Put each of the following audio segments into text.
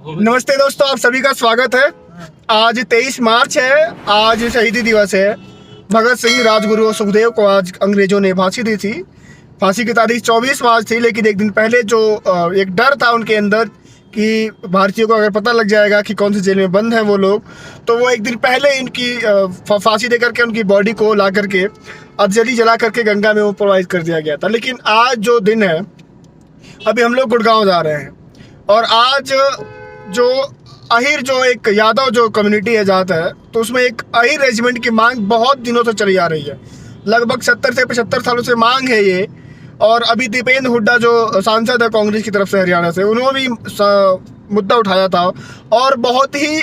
नमस्ते दोस्तों, आप सभी का स्वागत है। आज 23 मार्च है। आज शहीदी दिवस है। भगत सिंह, राजगुरु और सुखदेव को आज अंग्रेजों ने फांसी दी थी। फांसी की तारीख 24 मार्च थी, लेकिन एक दिन पहले जो एक डर था उनके अंदर कि भारतीयों को अगर पता लग जाएगा कि कौन सी जेल में बंद हैं वो लोग, तो वो एक दिन पहले इनकी फांसी दे करके उनकी बॉडी को ला करके अधजली जला करके गंगा में वो प्रवाहित कर दिया गया था। लेकिन आज जो दिन है, अभी हम लोग गुड़गांव जा रहे हैं और आज जो अहिर जो एक यादव जो कम्युनिटी है जात है, तो उसमें एक अहिर रेजिमेंट की मांग बहुत दिनों से चली आ रही है। लगभग 70 से 75 सालों से मांग है ये। और अभी दीपेंद्र हुड्डा जो सांसद है कांग्रेस की तरफ से हरियाणा से, उन्होंने भी मुद्दा उठाया था और बहुत ही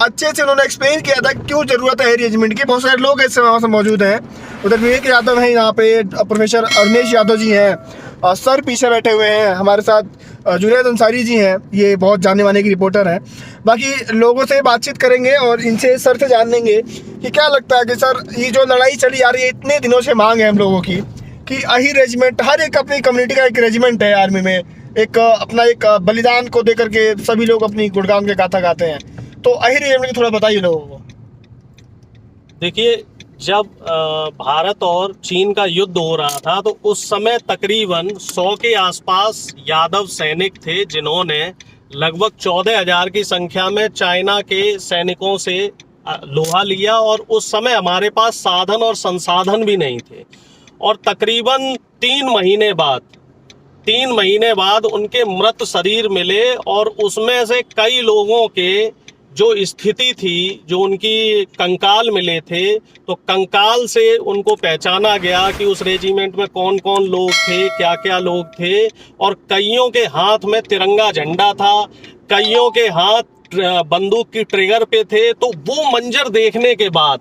अच्छे से उन्होंने एक्सप्लेन किया था क्यों ज़रूरत है रेजिमेंट की। बहुत सारे लोग ऐसे वहाँ से मौजूद हैं। उधर विवेक यादव हैं, यहाँ पे प्रोफेसर अवनीश यादव जी हैं, सर पीछे बैठे हुए हैं हमारे साथ, जुनैद अंसारी जी हैं, ये बहुत जानने माने की रिपोर्टर हैं। बाकी लोगों से बातचीत करेंगे और इनसे सर से जान लेंगे कि क्या लगता है कि सर ये जो लड़ाई चली आ रही है, इतने दिनों से मांग है हम लोगों की कि अहिर रेजिमेंट, हर एक अपनी कम्युनिटी का एक रेजिमेंट है आर्मी में, एक अपना एक बलिदान को दे करके सभी लोग अपनी गुणगान के गाथा गाते हैं। तो अहिर रेजिमेंट की थोड़ा बताइए लोगों को। देखिए, जब भारत और चीन का युद्ध हो रहा था तो उस समय तकरीबन 100 के आसपास यादव सैनिक थे जिन्होंने लगभग 14,000 की संख्या में चाइना के सैनिकों से लोहा लिया। और उस समय हमारे पास साधन और संसाधन भी नहीं थे। और तकरीबन 3 महीने बाद उनके मृत शरीर मिले और उसमें से कई लोगों के जो स्थिति थी, जो उनकी कंकाल मिले थे, तो कंकाल से उनको पहचाना गया कि उस रेजिमेंट में कौन कौन लोग थे, क्या क्या लोग थे। और कईयों के हाथ में तिरंगा झंडा था, कईयों के हाथ बंदूक की ट्रिगर पे थे। तो वो मंजर देखने के बाद,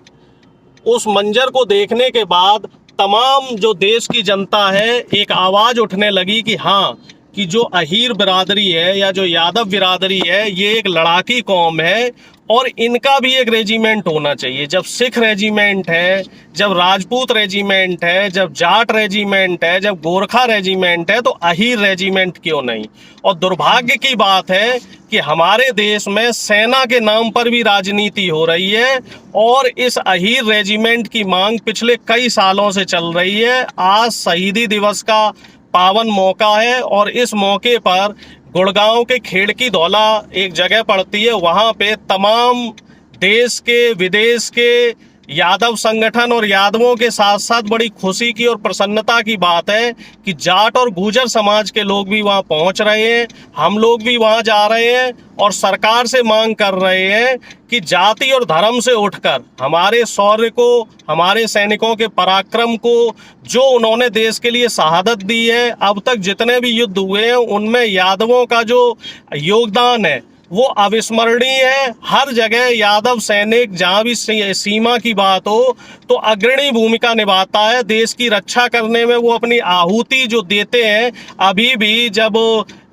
उस मंजर को देखने के बाद तमाम जो देश की जनता है, एक आवाज़ उठने लगी कि हाँ, कि जो अहीर बिरादरी है या जो यादव बिरादरी है, ये एक लड़ाकी कौम है और इनका भी एक रेजिमेंट होना चाहिए। जब सिख रेजिमेंट है, जब राजपूत रेजिमेंट है, जब जाट रेजिमेंट है, जब गोरखा रेजिमेंट है, तो अहीर रेजिमेंट क्यों नहीं। और दुर्भाग्य की बात है कि हमारे देश में सेना के नाम पर भी राजनीति हो रही है और इस अहीर रेजिमेंट की मांग पिछले कई सालों से चल रही है। आज शहीदी दिवस का पावन मौका है और इस मौके पर गुड़गांव के खेड़की धौला एक जगह पड़ती है, वहाँ पे तमाम देश के विदेश के यादव संगठन और यादवों के साथ साथ बड़ी खुशी की और प्रसन्नता की बात है कि जाट और गुर्जर समाज के लोग भी वहाँ पहुँच रहे हैं। हम लोग भी वहाँ जा रहे हैं और सरकार से मांग कर रहे हैं कि जाति और धर्म से उठकर हमारे शौर्य को, हमारे सैनिकों के पराक्रम को, जो उन्होंने देश के लिए शहादत दी है, अब तक जितने भी युद्ध हुए हैं उनमें यादवों का जो योगदान है वो अविस्मरणीय है। हर जगह यादव सैनिक जहाँ भी सीमा की बात हो तो अग्रणी भूमिका निभाता है। देश की रक्षा करने में वो अपनी आहुति जो देते हैं। अभी भी जब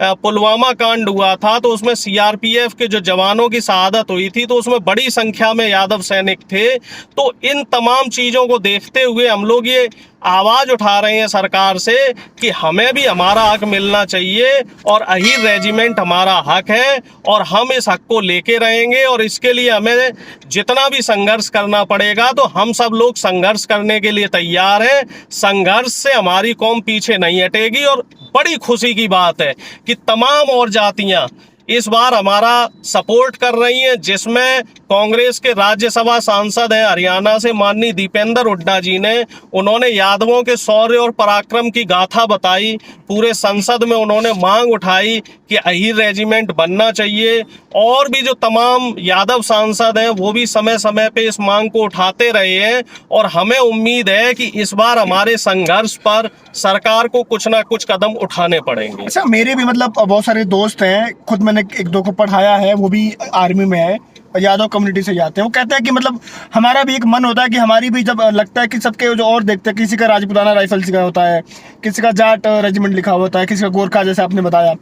पुलवामा कांड हुआ था तो उसमें सीआरपीएफ के जो जवानों की शहादत हुई थी, तो उसमें बड़ी संख्या में यादव सैनिक थे। तो इन तमाम चीज़ों को देखते हुए हम लोग ये आवाज़ उठा रहे हैं सरकार से कि हमें भी हमारा हक मिलना चाहिए और अहीर रेजिमेंट हमारा हक है और हम इस हक को लेके रहेंगे। और इसके लिए हमें जितना भी संघर्ष करना पड़ेगा तो हम सब लोग संघर्ष करने के लिए तैयार हैं। संघर्ष से हमारी कौम पीछे नहीं हटेगी। और बड़ी खुशी की बात है कि तमाम और जातियां इस बार हमारा सपोर्ट कर रही हैं, जिसमें कांग्रेस के राज्यसभा सांसद हैं हरियाणा से माननीय दीपेंद्र हुड्डा जी ने, उन्होंने यादवों के शौर्य और पराक्रम की गाथा बताई। पूरे संसद में उन्होंने मांग उठाई कि अहीर रेजिमेंट बनना चाहिए। और भी जो तमाम यादव सांसद हैं वो भी समय समय पे इस मांग को उठाते रहे हैं। और हमें उम्मीद है कि इस बार हमारे संघर्ष पर सरकार को कुछ ना कुछ कदम उठाने पड़ेंगे। अच्छा, मेरे भी मतलब बहुत सारे दोस्त हैं, खुद मैंने एक दो को पढ़ाया है, वो भी आर्मी में है, यादव कम्युनिटी से जाते हैं। वो कहते हैं कि मतलब हमारा भी एक मन होता है कि हमारी भी, जब लगता है कि सबके जो और देखते हैं, किसी का राजपुताना राइफल्स का होता है, किसी का जाट रेजिमेंट लिखा होता है, किसी का गोरखा, जैसे आपने बताया,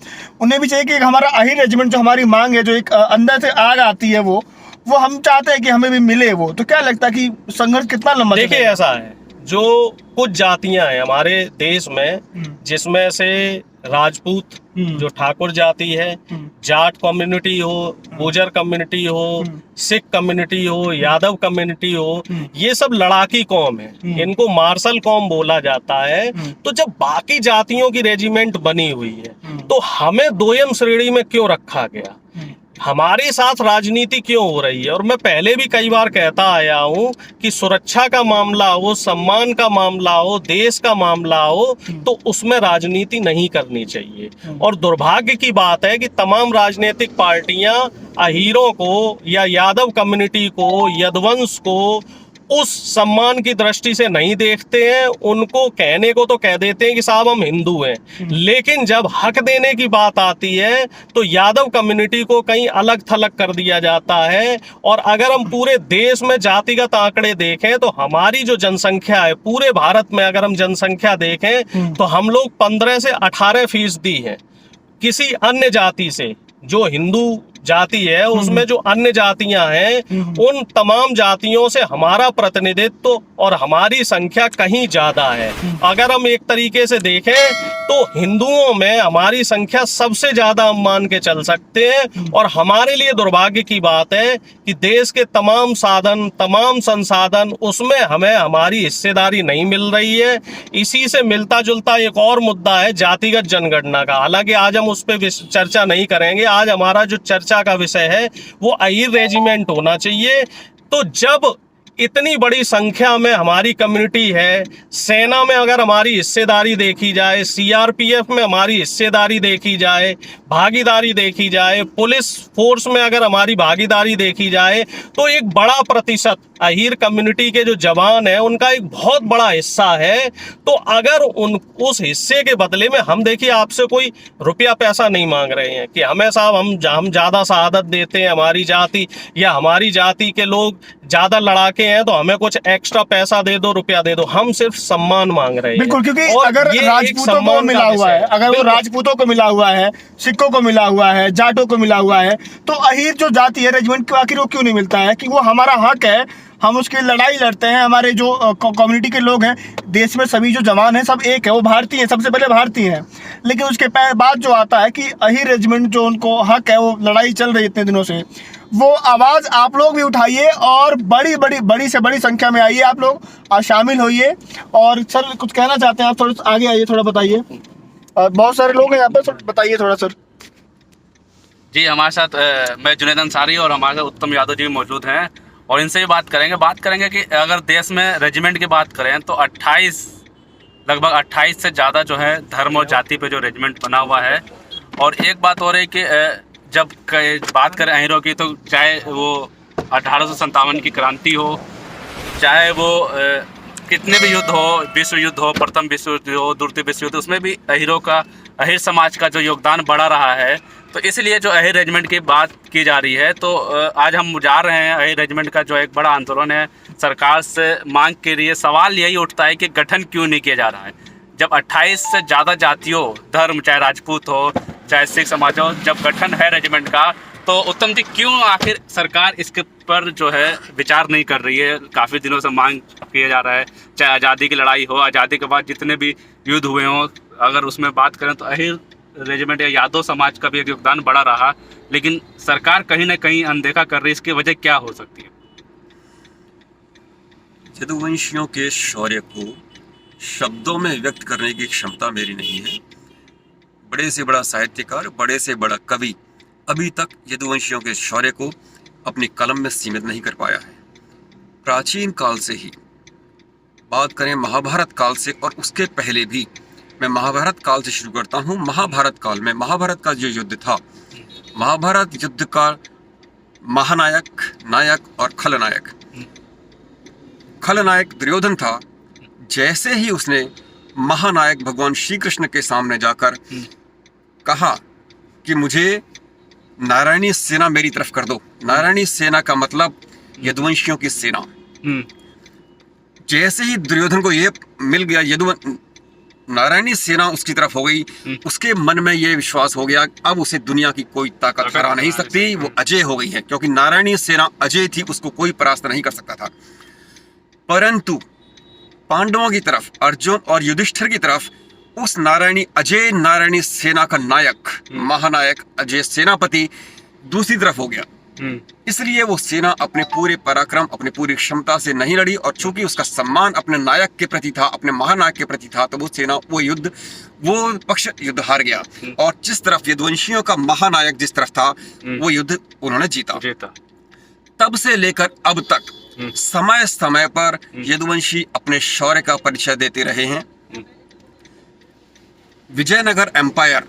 उन्हें भी चाहिए कि हमारा अहीर रेजिमेंट, जो हमारी मांग है, जो एक अंदर से आग आती है, वो हम चाहते हैं कि हमें भी मिले वो। तो क्या लगता है कि संघर्ष कितना लंबा? देखिए, ऐसा है, जो कुछ जातियां हैं हमारे देश में, जिसमें से राजपूत जो ठाकुर जाति है, जाट कम्युनिटी हो, गुर्जर कम्युनिटी हो, सिख कम्युनिटी हो, यादव कम्युनिटी हो, ये सब लड़ाकी कौम है, इनको मार्शल कौम बोला जाता है। तो जब बाकी जातियों की रेजिमेंट बनी हुई है तो हमें दोयम श्रेणी में क्यों रखा गया, हमारे साथ राजनीति क्यों हो रही है। और मैं पहले भी कई बार कहता आया हूं कि सुरक्षा का मामला हो, सम्मान का मामला हो, देश का मामला हो, तो उसमें राजनीति नहीं करनी चाहिए। और दुर्भाग्य की बात है कि तमाम राजनीतिक पार्टियां अहीरों को या यादव कम्युनिटी को, यदुवंश को उस सम्मान की दृष्टि से नहीं देखते हैं। उनको कहने को तो कह देते हैं कि साहब हम हिंदू हैं, लेकिन जब हक देने की बात आती है तो यादव कम्युनिटी को कहीं अलग थलग कर दिया जाता है। और अगर हम पूरे देश में जातिगत आंकड़े देखें तो हमारी जो जनसंख्या है पूरे भारत में, अगर हम जनसंख्या देखें तो हम लोग 15 से 18% हैं किसी अन्य जाति से। जो हिंदू जाति है उसमें जो अन्य जातियां हैं उन तमाम जातियों से हमारा प्रतिनिधित्व और हमारी संख्या कहीं ज्यादा है। अगर हम एक तरीके से देखें तो हिंदुओं में हमारी संख्या सबसे ज्यादा हम मान के चल सकते हैं। और हमारे लिए दुर्भाग्य की बात है कि देश के तमाम साधन, तमाम संसाधन, उसमें हमें हमारी हिस्सेदारी नहीं मिल रही है। इसी से मिलता जुलता एक और मुद्दा है जातिगत जनगणना का। हालांकि आज हम उस पर चर्चा नहीं करेंगे। आज हमारा जो चर्चा का विषय है वो अहीर रेजिमेंट होना चाहिए। तो जब इतनी बड़ी संख्या में हमारी कम्युनिटी है, सेना में अगर हमारी हिस्सेदारी देखी जाए, सीआरपीएफ में हमारी हिस्सेदारी देखी जाए, भागीदारी देखी जाए, पुलिस फोर्स में अगर हमारी भागीदारी देखी जाए, तो एक बड़ा प्रतिशत अहीर कम्युनिटी के जो जवान हैं उनका एक बहुत बड़ा हिस्सा है। तो अगर उस हिस्से के बदले में हम, देखिए, आपसे कोई रुपया पैसा नहीं मांग रहे हैं कि हमें साहब हम ज्यादा शहादत देते हैं हमारी जाति, या हमारी जाति के लोग ज्यादा लड़ाके हैं तो हमें कुछ एक्स्ट्रा पैसा दे दो, रुपया दे दो। हम सिर्फ सम्मान मांग रहे हैं। बिल्कुल, क्योंकि अगर राजपूतों को मिला हुआ है, अगर वो राजपूतों को मिला हुआ है, सिखों को मिला हुआ है, जाटों को मिला हुआ है, तो अहीर जो जाति है रेजिमेंट को आखिर वो क्यों नहीं मिलता है? कि वो हमारा हक है, हम उसकी लड़ाई लड़ते हैं। हमारे जो कम्युनिटी के लोग हैं देश में, सभी जो जवान हैं सब एक है, वो भारतीय हैं, सबसे पहले भारतीय हैं। लेकिन उसके बाद जो आता है कि अहीर रेजिमेंट जो उनको हक है, वो लड़ाई चल रही है इतने दिनों से, वो आवाज़ आप लोग भी उठाइए और बड़ी से बड़ी संख्या में आइए, आप लोग शामिल होइए। और सर कुछ कहना चाहते हैं आप? थोड़ा आगे आइए, थोड़ा बताइए। बहुत सारे लोग हैं यहाँ पर, बताइए थोड़ा सर। जी, हमारे साथ मैं जुनैद अंसारी और हमारे साथ उत्तम यादव जी मौजूद हैं और इनसे भी बात करेंगे कि अगर देश में रेजिमेंट की बात करें तो लगभग 28 से ज़्यादा जो है धर्म और जाति पे जो रेजिमेंट बना हुआ है। और एक बात और है कि जब बात करें अहीरों की, तो चाहे वो 1857 की क्रांति हो, चाहे वो कितने भी युद्ध हो, विश्व युद्ध हो, प्रथम विश्व युद्ध हो, द्वितीय विश्व युद्ध, उसमें भी अहीर समाज का जो योगदान बढ़ा रहा है। तो इसलिए जो अहीर रेजिमेंट की बात की जा रही है, तो आज हम जा रहे हैं अहीर रेजिमेंट का जो एक बड़ा आंदोलन है सरकार से मांग के लिए। सवाल यही उठता है कि गठन क्यों नहीं किया जा रहा है? जब 28 से ज़्यादा जातियों, धर्म, चाहे राजपूत हो चाहे सिख समाज हो, जब गठन है रेजिमेंट का, तो उत्तम जी क्यों आखिर सरकार इसके पर जो है विचार नहीं कर रही है? काफ़ी दिनों से मांग किया जा रहा है, चाहे आज़ादी की लड़ाई हो, आज़ादी के बाद जितने भी युद्ध हुए हों, अगर उसमें बात करें तो अहीर रेजिमेंट या यादव समाज का भी एक योगदान बड़ा रहा, लेकिन सरकार कहीं ना कहीं अनदेखा कर रही है। इसकी वजह क्या हो सकती है? यदुवंशियों के शौर्य को शब्दों में व्यक्त करने की क्षमता मेरी नहीं है। बड़े से बड़ा साहित्यकार, बड़े से बड़ा कवि अभी तक यदुवंशियों के शौर्य को अपनी कलम में सीमित नहीं कर पाया है। प्राचीन काल से ही, बात करें महाभारत काल से और उसके पहले भी, मैं महाभारत काल से शुरू करता हूँ। महाभारत काल में, महाभारत का जो युद्ध था, महाभारत युद्ध का महानायक, नायक और खलनायक दुर्योधन था। जैसे ही उसने महानायक भगवान श्री कृष्ण के सामने जाकर कहा कि मुझे नारायणी सेना मेरी तरफ कर दो, नारायणी सेना का मतलब यदुवंशियों की सेना, जैसे ही दुर्योधन को यह मिल गया, नारायणी सेना उसकी तरफ हो गई, उसके मन में यह विश्वास हो गया अब उसे दुनिया की कोई ताकत हरा नहीं सकती, वो अजय हो गई है, क्योंकि नारायणी सेना अजय थी, उसको कोई परास्त नहीं कर सकता था। परंतु पांडवों की तरफ अर्जुन और युधिष्ठिर की तरफ उस नारायणी अजय नारायणी सेना का नायक महानायक अजय सेनापति दूसरी तरफ हो गया। इसलिए वो सेना अपने पूरे पराक्रम अपने पूरी क्षमता से नहीं लड़ी, और चूंकि उसका सम्मान अपने नायक के प्रति था, अपने महानायक के प्रति था, तो वो सेना वो पक्ष युद्ध हार गया। और जिस तरफ यदुवंशियों का महानायक जिस तरफ था वो युद्ध उन्होंने जीता। तब से लेकर अब तक समय समय पर यदुवंशी अपने शौर्य का परिचय देते रहे हैं। विजयनगर एम्पायर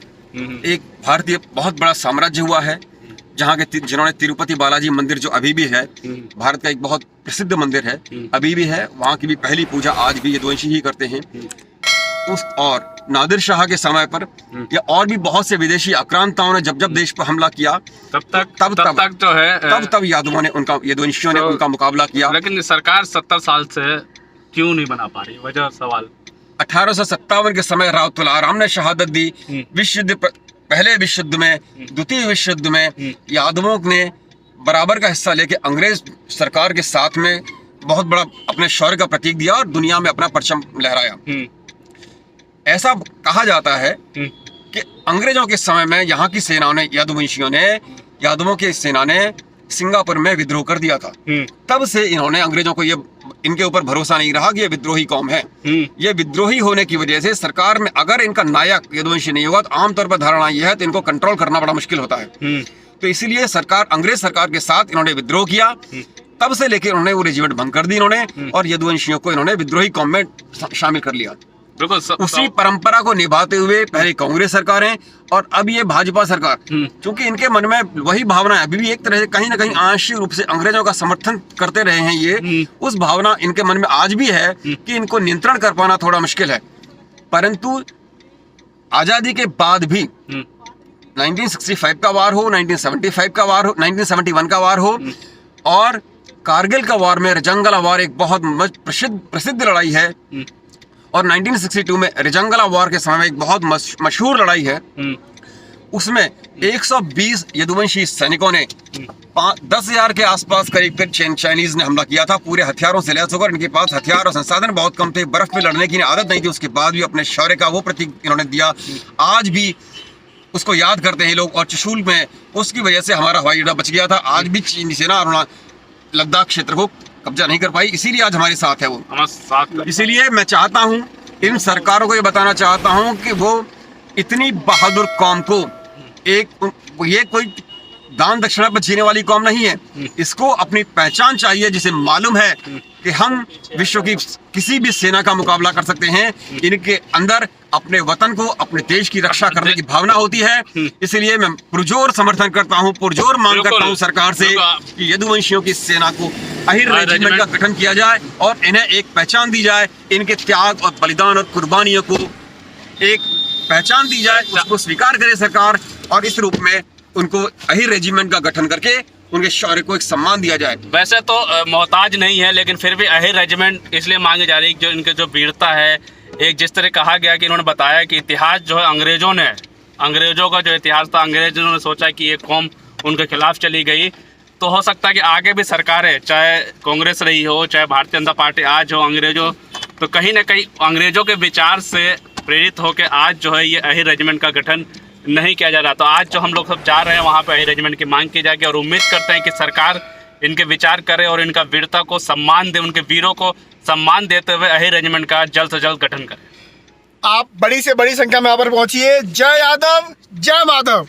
एक भारतीय बहुत बड़ा साम्राज्य हुआ है, जहाँ के जिन्होंने तिरुपति बालाजी मंदिर जो अभी भी है भारत का एक बहुत प्रसिद्ध मंदिर है, अभी भी है, वहाँ की भी पहली पूजा आज भी यदुवंशी ही करते हैं। और नादिर शाह के समय पर या और भी बहुत से विदेशी आक्रांताओं ने जब देश पर हमला किया तब जो है तब यादवों ने उनका यदुवंशियों ने उनका मुकाबला किया। लेकिन सरकार 70 साल से क्यों नहीं बना पा रही, वजह सवाल। 1857 के समय राव तुलाराम ने शहादत दी। पहले विश्व युद्ध में, द्वितीय विश्व युद्ध में यादवों ने बराबर का हिस्सा लेके अंग्रेज सरकार के साथ में बहुत बड़ा अपने शौर्य का प्रतीक दिया और दुनिया में अपना परचम लहराया। ऐसा कहा जाता है कि अंग्रेजों के समय में यहाँ की सेनाओं ने यादवों की सेना ने सिंगापुर में विद्रोह कर दिया था। तब से इन्होंने अंग्रेजों को इनके ऊपर भरोसा नहीं रहा कि ये विद्रोही कौम है। ये विद्रोही होने की वजह से सरकार में अगर इनका नायक यदुवंशी नहीं होगा तो आमतौर पर धारणा यह है तो इनको कंट्रोल करना बड़ा मुश्किल होता है। तो इसीलिए अंग्रेज सरकार के साथ इन्होंने विद्रोह किया। तब से लेकर उन्होंने वो रेजिमेंट भंग कर दी इन्होंने, और यदुवंशियों को इन्होंने विद्रोही कौम में शामिल कर लिया। उसी परंपरा को निभाते हुए पहले कांग्रेस सरकारें और अब ये भाजपा सरकार, क्योंकि इनके मन में वही भावना है, अभी भी एक तरह से कहीं ना कहीं आंशिक रूप से अंग्रेजों का समर्थन करते रहे हैं ये, उस भावना इनके मन में आज भी है कि इनको नियंत्रण कर पाना थोड़ा मुश्किल है। परंतु आजादी के बाद भी 1965 का वार हो, 1975 का वार हो, 1971 का वार हो, और कारगिल का वार में रजंगला वार एक बहुत प्रसिद्ध लड़ाई है, और 1962 में रजंगला वार के समय में एक बहुत मशहूर लड़ाई है। उसमें 120 यदुवंशी सैनिकों ने 10,000 के आसपास करीब चाइनीज ने हमला किया था, पूरे हथियारों से लैस होकर। इनके पास हथियार और संसाधन बहुत कम थे, बर्फ में लड़ने की आदत नहीं थी, उसके बाद भी अपने शौर्य का वो प्रतीक इन्होंने दिया। आज भी उसको याद करते हैं लोग, और चुशूल में उसकी वजह से हमारा हवाई अड्डा बच गया था। आज भी चीनी सेना लद्दाख क्षेत्र को कब्जा नहीं कर पाई, इसीलिए आज हमारे साथ है वो, हमारे साथ। इसीलिए मैं चाहता हूं, इन सरकारों को ये बताना चाहता हूं कि वो इतनी बहादुर कौम को ये कोई दान दक्षिणा पर जीने वाली कौम नहीं है। इसको अपनी पहचान चाहिए, जिसे मालूम है कि हम विश्व की किसी भी सेना का मुकाबला कर सकते हैं। इनके अंदर अपने वतन को, अपने देश की रक्षा करने की भावना होती है। इसलिए मैं पुरजोर समर्थन करता हूँ, पुरजोर मांग करता हूँ सरकार से कि यदुवंशियों की सेना को अहिर रेजिमेंट का गठन किया जाए और इन्हें एक पहचान दी जाए। इनके त्याग और बलिदान और कुर्बानियों को एक पहचान दी जाए, उसको स्वीकार करे सरकार, और इस रूप में उनको अहिर रेजिमेंट का गठन करके उनके शौर्य को एक सम्मान दिया जाए। वैसे तो मोहताज नहीं है, लेकिन फिर भी अहिर रेजिमेंट इसलिए मांगी जा रही है जो इनके जो वीरता है। एक जिस तरह कहा गया कि इन्होंने बताया कि इतिहास जो है अंग्रेजों का जो इतिहास था, अंग्रेजों ने सोचा कि ये कौम उनके खिलाफ चली गई, तो हो सकता है कि आगे भी सरकारें, चाहे कांग्रेस रही हो, चाहे भारतीय जनता पार्टी आज हो, अंग्रेजों, तो कहीं ना कहीं अंग्रेजों के विचार से प्रेरित होकर आज जो है ये अहिर रेजिमेंट का गठन नहीं किया जा रहा। तो आज जो हम लोग सब जा रहे हैं वहाँ पे अहिर रेजिमेंट की मांग की जाएगी, और उम्मीद करते हैं कि सरकार इनके विचार करे और इनका वीरता को सम्मान दे, उनके वीरों को सम्मान देते हुए अहिर रेजिमेंट का जल्द से जल्द गठन करे। आप बड़ी से बड़ी संख्या में यहाँ पर पहुंचिए। जय यादव, जय माधव।